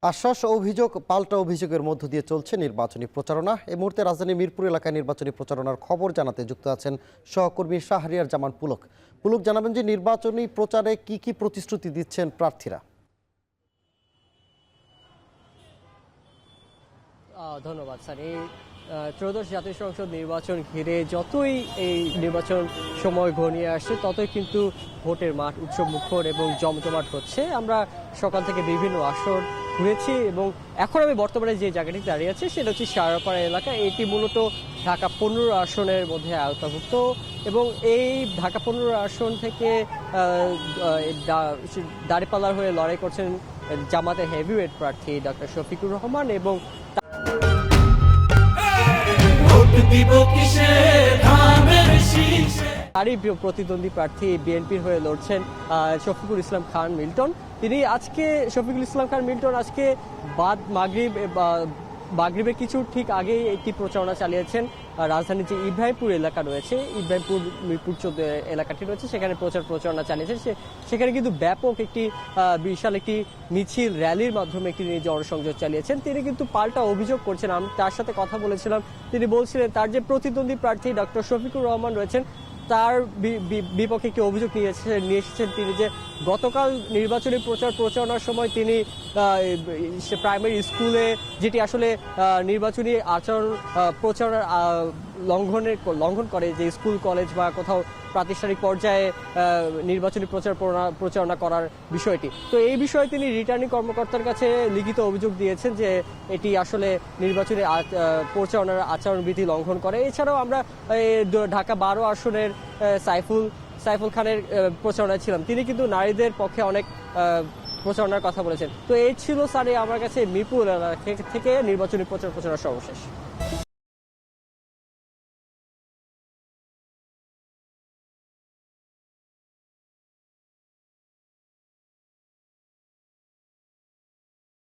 আশ্বাস ও অভিযোগ পাল্টা অভিযোগের মধ্য দিয়ে চলছে নির্বাচনী প্রচারণা। এই মুহূর্তে রাজধানীর মিরপুর এলাকায় নির্বাচনী প্রচারণার খবর জানাতে যুক্ত আছেন সহকর্মী শাহরিয়ার জামান পুলক। পুলক, জানাবেন যে নির্বাচনী প্রচারে কি কি প্রতিশ্রুতি দিচ্ছেন প্রার্থীরা? ধন্যবাদ স্যার। এই ত্রয়োদশ জাতীয় সংসদ নির্বাচন ঘিরে যতই এই নির্বাচন সময় ঘনিয়ে আসছে ততই কিন্তু ভোটের মাঠ উৎসব মুখর এবং জমজমাট হচ্ছে। আমরা সকাল থেকে বিভিন্ন আসন ঘুরেছি এবং এখন আমি বর্তমানে যে জায়গাটি দাঁড়িয়ে আছি সেটা হচ্ছে সারাপাড়া এলাকা। এটি মূলত ঢাকা 15 আসনের মধ্যে আওতাভুক্ত এবং এই ঢাকা 15 আসন থেকে দাঁড়িপাল্লার হয়ে লড়াই করছেন জামাতের হেভিওয়েট প্রার্থী ডক্টর শফিকুর রহমান এবং তারই প্রতিদ্বন্দ্বী প্রার্থী বিএনপির হয়ে লড়ছেন শফিকুল ইসলাম খান মিল্টন। শফিকুল ইসলাম খান মিল্টন আজকে মাগরিবের কিছু ঠিক আগেই একটি প্রচারণা চালিয়েছেন রাজধানীর যে ইব্রাহিমপুর এলাকা রয়েছে, ইব্রাহিমপুর মিরপুর 14 এলাকাটি রয়েছে, সেখানে প্রচারণা চালিয়েছেন। সেখানে কিন্তু ব্যাপক একটি বিশাল একটি মিছিল র্যালির মাধ্যমে একটি জনসংযোগ চালিয়েছেন। তিনি কিন্তু পাল্টা অভিযোগ করছেন। আমি তার সাথে কথা বলেছিলাম, তিনি বলছিলেন তার যে প্রতিদ্বন্দ্বী প্রার্থী ডক্টর শফিকুর রহমান রয়েছেন তার বিপক্ষে একটি অভিযোগ নিয়ে এসেছেন তিনি, যে গতকাল নির্বাচনী প্রচারণার সময় তিনি প্রাইমারি স্কুলে, যেটি আসলে নির্বাচনী আচরণ প্রচারণার লঙ্ঘন করে, যে স্কুল কলেজ বা কোথাও প্রাতিষ্ঠানিক পর্যায়ে নির্বাচনী প্রচারণা করার বিষয়টি, তো এই বিষয়ে তিনি রিটার্নিং কর্মকর্তার কাছে লিখিত অভিযোগ দিয়েছেন যে এটি আসলে নির্বাচনী প্রচারণার আচরণবিধি লঙ্ঘন করে। এছাড়াও আমরা ঢাকা 12 আসনের সাইফুল খানের প্রচারণায় ছিলাম। তিনি কিন্তু নারীদের পক্ষে অনেক প্রচারণার কথা বলেছেন। তো এই ছিল স্যার আমার কাছে মিরপুর থেকে নির্বাচনী প্রচারণা সর্বশেষ।